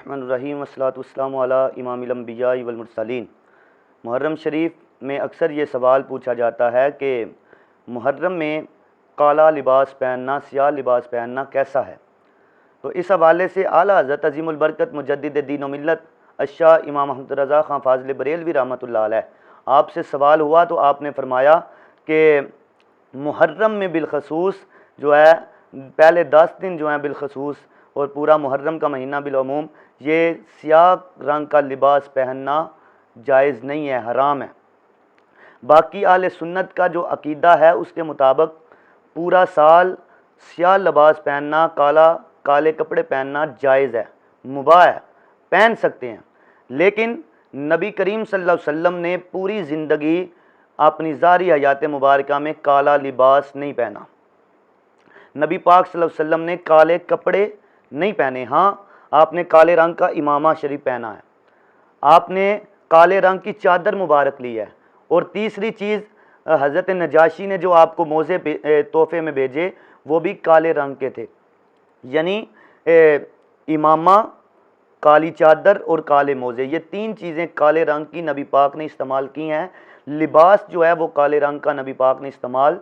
الرحمن الرحیم والصلاۃ والسلام علی امام الانبیاء والمرسلین۔ محرم شریف میں اکثر یہ سوال پوچھا جاتا ہے کہ محرم میں کالا لباس پہننا، سیاہ لباس پہننا کیسا ہے؟ تو اس حوالے سے اعلیٰ حضرت عظیم البرکت مجدد دین و ملت الشاہ امام محمد رضا خان فاضل بریلوی رحمۃ اللہ علیہ آپ سے سوال ہوا تو آپ نے فرمایا کہ محرم میں بالخصوص جو ہے پہلے 10 دن جو ہیں بالخصوص اور پورا محرم کا مہینہ بالعموم یہ سیاہ رنگ کا لباس پہننا جائز نہیں ہے، حرام ہے۔ باقی اہل سنت کا جو عقیدہ ہے اس کے مطابق پورا سال سیاہ لباس پہننا، کالے کپڑے پہننا جائز ہے، مباح ہے، پہن سکتے ہیں۔ لیکن نبی کریم صلی اللہ علیہ وسلم نے پوری زندگی اپنی ظاہری حیات مبارکہ میں کالا لباس نہیں پہنا۔ نبی پاک صلی اللہ علیہ وسلم نے کالے کپڑے نہیں پہنے، ہاں آپ نے کالے رنگ کا امامہ شریف پہنا ہے، آپ نے کالے رنگ کی چادر مبارک لی ہے، اور تیسری چیز حضرت نجاشی نے جو آپ کو موزے تحفے میں بھیجے وہ بھی کالے رنگ کے تھے، یعنی امامہ، کالی چادر اور کالے موزے، یہ 3 چیزیں کالے رنگ کی نبی پاک نے استعمال کی ہیں۔ لباس جو ہے وہ کالے رنگ کا نبی پاک نے استعمال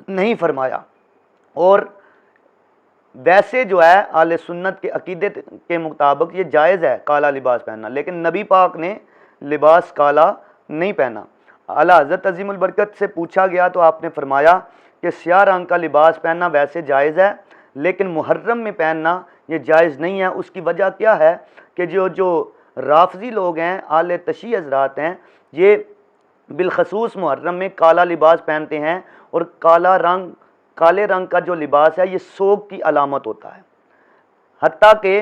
نہیں فرمایا۔ اور ویسے جو ہے اہل سنت کے عقیدے کے مطابق یہ جائز ہے کالا لباس پہننا، لیکن نبی پاک نے لباس کالا نہیں پہنا۔ اعلیٰ حضرت عظیم البرکت سے پوچھا گیا تو آپ نے فرمایا کہ سیاہ رنگ کا لباس پہننا ویسے جائز ہے، لیکن محرم میں پہننا یہ جائز نہیں ہے۔ اس کی وجہ کیا ہے کہ جو رافضی لوگ ہیں، اہل تشیع حضرات ہیں، یہ بالخصوص محرم میں کالا لباس پہنتے ہیں، اور کالے رنگ کا جو لباس ہے یہ سوگ کی علامت ہوتا ہے۔ حتیٰ کہ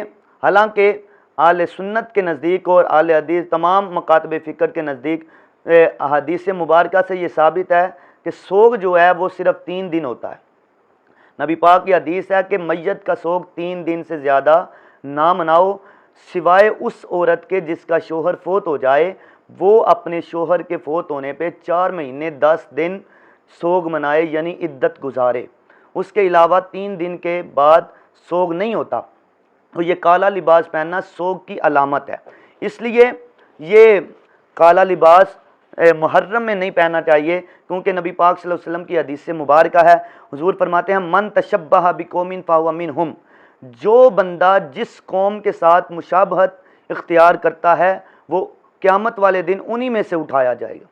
حالانکہ اہل سنت کے نزدیک اور اہل حدیث تمام مکاتب فکر کے نزدیک احادیث مبارکہ سے یہ ثابت ہے کہ سوگ جو ہے وہ صرف 3 دن ہوتا ہے۔ نبی پاک کی حدیث ہے کہ میت کا سوگ 3 دن سے زیادہ نہ مناؤ، سوائے اس عورت کے جس کا شوہر فوت ہو جائے، وہ اپنے شوہر کے فوت ہونے پہ 4 مہینے 10 دن سوگ منائے، یعنی عدت گزارے۔ اس کے علاوہ 3 دن کے بعد سوگ نہیں ہوتا۔ تو یہ کالا لباس پہننا سوگ کی علامت ہے، اس لیے یہ کالا لباس محرم میں نہیں پہننا چاہیے، کیونکہ نبی پاک صلی اللہ علیہ وسلم کی حدیث سے مبارکہ ہے، حضور فرماتے ہیں من تشبہ بقوم فہو منہم، جو بندہ جس قوم کے ساتھ مشابہت اختیار کرتا ہے وہ قیامت والے دن انہی میں سے اٹھایا جائے گا،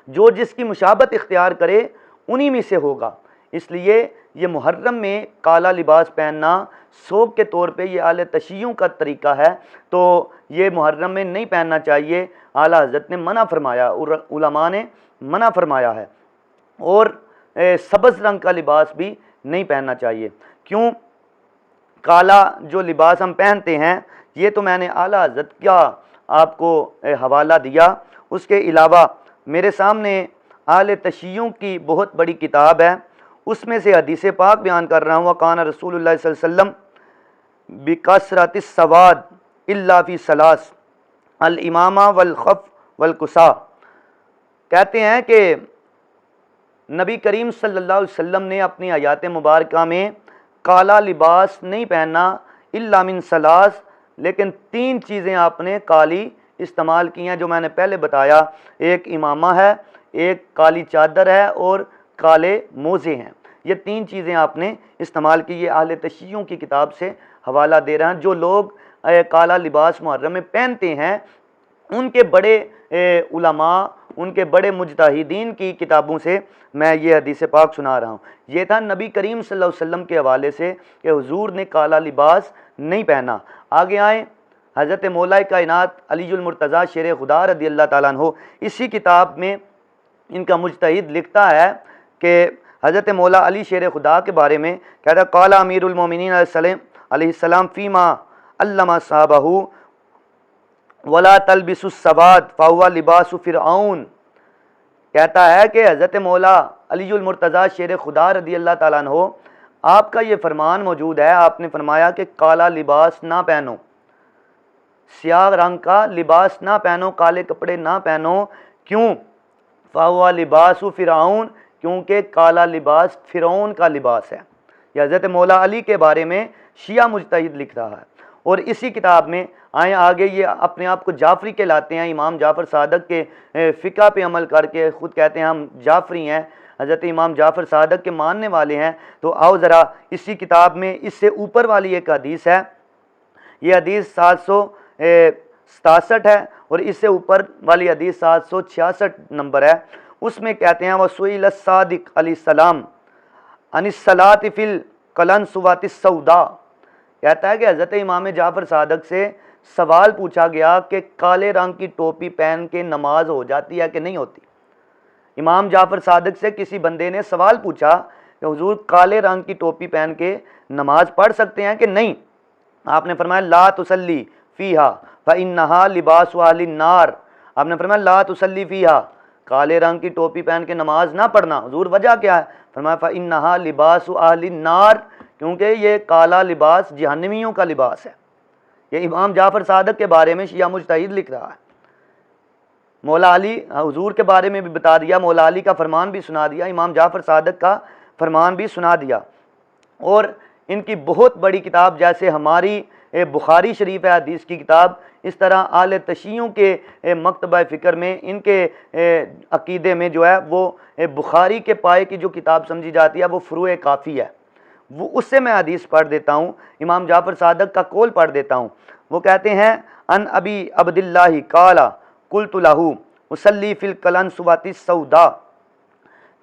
جو جس کی مشابہت اختیار کرے انہی میں سے ہوگا۔ اس لیے یہ محرم میں کالا لباس پہننا سوگ کے طور پہ یہ اہل تشیعوں کا طریقہ ہے، تو یہ محرم میں نہیں پہننا چاہیے۔ اعلیٰ حضرت نے منع فرمایا، اور علماء نے منع فرمایا ہے۔ اور سبز رنگ کا لباس بھی نہیں پہننا چاہیے۔ کیوں؟ کالا جو لباس ہم پہنتے ہیں یہ تو میں نے اعلیٰ حضرت کا آپ کو حوالہ دیا، اس کے علاوہ میرے سامنے اہل تشیعوں کی بہت بڑی کتاب ہے، اس میں سے حدیث پاک بیان کر رہا ہوں۔ وَقَانَ رسول اللہ صلی اللہ علیہ وسلم بِكَثْرَةِ السَّوَادِ إِلَّا فِي ثَلَاثٍ الْإِمَامَةُ وَالْخَفُّ وَالْكُسَاءُ، کہتے ہیں کہ نبی کریم صلی اللہ علیہ وسلم نے اپنی حیات مبارکہ میں کالا لباس نہیں پہنا الا من ثلاث، لیکن 3 چیزیں آپ نے کالی استعمال کی ہیں جو میں نے پہلے بتایا، ایک امامہ ہے، ایک کالی چادر ہے، اور کالے موزے ہیں۔ یہ 3 چیزیں آپ نے استعمال کی۔ یہ اہل تشیعوں کی کتاب سے حوالہ دے رہے ہیں۔ جو لوگ کالا لباس محرم میں پہنتے ہیں ان کے بڑے علماء، ان کے بڑے مجتہدین کی کتابوں سے میں یہ حدیث پاک سنا رہا ہوں۔ یہ تھا نبی کریم صلی اللہ علیہ وسلم کے حوالے سے کہ حضور نے کالا لباس نہیں پہنا۔ آگے آئیں، حضرت مولا کائنات علی المرتضیٰ شیر خدا رضی اللہ تعالیٰ عنہ، اسی کتاب میں ان کا مجتہد لکھتا ہے کہ حضرت مولا علی شیر خدا کے بارے میں کہتا ہے قال امیر المومنین علیہ السلام فیما علم صحابہ ولا تلبسوا السواد فهو لباس فرعون، کہتا ہے کہ حضرت مولا علی المرتضیٰ شیر خدا رضی اللہ تعالیٰ عنہ آپ کا یہ فرمان موجود ہے، آپ نے فرمایا کہ کالا لباس نہ پہنو، سیاہ رنگ کا لباس نہ پہنو، کالے کپڑے نہ پہنو۔ کیوں؟ فَهُوَ لِبَاسُ فِرْعَوْنَ، کیونکہ کالا لباس فرعون کا لباس ہے۔ یہ حضرت مولا علی کے بارے میں شیعہ مجتہد لکھ رہا ہے۔ اور اسی کتاب میں آئیں آگے یہ اپنے آپ کو جعفری کہلاتے ہیں، امام جعفر صادق کے فقہ پہ عمل کر کے خود کہتے ہیں ہم جعفری ہیں، حضرت امام جعفر صادق کے ماننے والے ہیں۔ تو آؤ ذرا اسی کتاب میں اس سے اوپر والی ایک حدیث ہے، یہ حدیث 767 ہے، اور اس سے اوپر والی حدیث 766 نمبر ہے۔ اس میں کہتے ہیں وَسُئِلَ الصادق علیہ السلام عن الصلاۃ فی القلنسوۃ السوداء، کہتا ہے کہ حضرت امام جعفر صادق سے سوال پوچھا گیا کہ کالے رنگ کی ٹوپی پہن کے نماز ہو جاتی ہے کہ نہیں ہوتی۔ امام جعفر صادق سے کسی بندے نے سوال پوچھا کہ حضور کالے رنگ کی ٹوپی پہن کے نماز پڑھ سکتے ہیں کہ نہیں؟ آپ نے فرمایا لا تصلی فیہا فإنہا لباس اہل النار، آپ نے فرمایا لا تصلی فیہا، کالے رنگ کی ٹوپی پہن کے نماز نہ پڑھنا۔ حضور وجہ کیا ہے؟ فرمایا فإنہا لباس اہل النار، کیونکہ یہ کالا لباس جہنمیوں کا لباس ہے۔ یہ امام جعفر صادق کے بارے میں شیعہ مجتہد لکھ رہا ہے۔ مولا علی حضور کے بارے میں بھی بتا دیا، مولا علی کا فرمان بھی سنا دیا، امام جعفر صادق کا فرمان بھی سنا دیا۔ اور ان کی بہت بڑی کتاب جیسے ہماری بخاری شریف ہے حدیث کی کتاب، اس طرح اہل تشیعوں کے مکتبہ فکر میں ان کے عقیدے میں جو ہے وہ بخاری کے پائے کی جو کتاب سمجھی جاتی ہے وہ فروع کافی ہے۔ وہ اس سے میں حدیث پڑھ دیتا ہوں، امام جعفر صادق کا قول پڑھ دیتا ہوں۔ وہ کہتے ہیں ان ابی عبداللہ قال قلت لہ اصلی فی القلنسوۃ السوداء،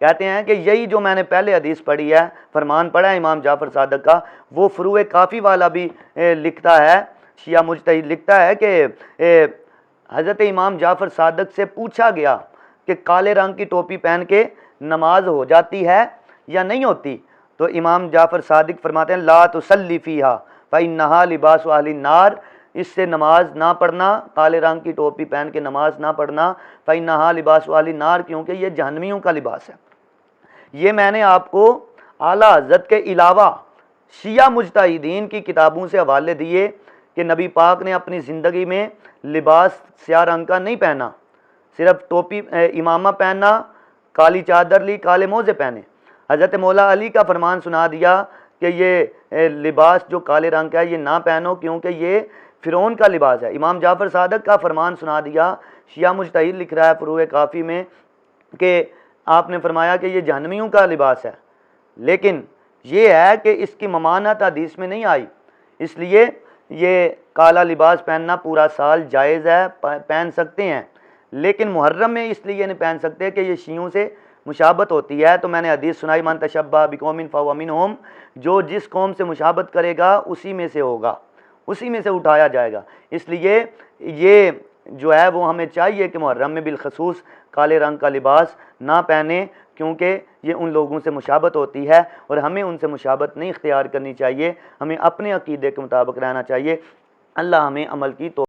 کہتے ہیں کہ یہی جو میں نے پہلے حدیث پڑھی ہے، فرمان پڑھا ہے امام جعفر صادق کا، وہ فروع کافی والا بھی لکھتا ہے، شیعہ مجتہد لکھتا ہے کہ حضرت امام جعفر صادق سے پوچھا گیا کہ کالے رنگ کی ٹوپی پہن کے نماز ہو جاتی ہے یا نہیں ہوتی، تو امام جعفر صادق فرماتے ہیں لا تصلی فیہا فإنہا لباس اہل النار، اس سے نماز نہ پڑھنا، کالے رنگ کی ٹوپی پہن کے نماز نہ پڑھنا، فإنہا لباس اہل النار، کیونکہ یہ جہنمیوں کا لباس ہے۔ یہ میں نے آپ کو اعلیٰ حضرت کے علاوہ شیعہ مجتہدین کی کتابوں سے حوالے دیے کہ نبی پاک نے اپنی زندگی میں لباس سیاہ رنگ کا نہیں پہنا، صرف ٹوپی امامہ پہننا، کالی چادر لی، کالے موزے پہنے۔ حضرت مولا علی کا فرمان سنا دیا کہ یہ لباس جو کالے رنگ کا ہے یہ نہ پہنو کیونکہ یہ فرعون کا لباس ہے۔ امام جعفر صادق کا فرمان سنا دیا، شیعہ مجتہد لکھ رہا ہے فروع کافی میں کہ آپ نے فرمایا کہ یہ جہنمیوں کا لباس ہے، لیکن یہ ہے کہ اس کی ممانعت حدیث میں نہیں آئی، اس لیے یہ کالا لباس پہننا پورا سال جائز ہے، پہن سکتے ہیں، لیکن محرم میں اس لیے نہیں پہن سکتے کہ یہ شیعوں سے مشابہت ہوتی ہے۔ تو میں نے حدیث سنائی من تشبہ بقوم فہو منہم، جو جس قوم سے مشابہت کرے گا اسی میں سے ہوگا، اسی میں سے اٹھایا جائے گا۔ اس لیے یہ جو ہے وہ ہمیں چاہیے کہ محرم میں بالخصوص کالے رنگ کا لباس نہ پہنے، کیونکہ یہ ان لوگوں سے مشابہت ہوتی ہے اور ہمیں ان سے مشابہت نہیں اختیار کرنی چاہیے، ہمیں اپنے عقیدے کے مطابق رہنا چاہیے۔ اللہ ہمیں عمل کی توفیق